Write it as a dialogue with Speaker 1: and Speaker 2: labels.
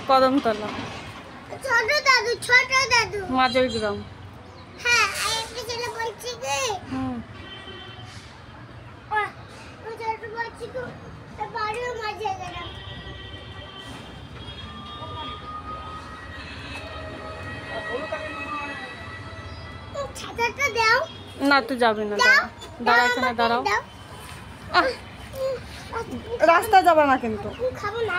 Speaker 1: কদমতলা।
Speaker 2: ছোট দাদু
Speaker 1: মাঝের গ্রাম।
Speaker 2: হ্যাঁ একটা ছেলে বলছি কি ও ছোট বলছি কি বাড়ির মাঝে গ্রাম। ছাতাটা দাও।
Speaker 1: না তুই যাবি না, দাঁড়া এখানে দাঁড়াও। রাস্তা যাবে না কিন্তু।
Speaker 2: খাবো না।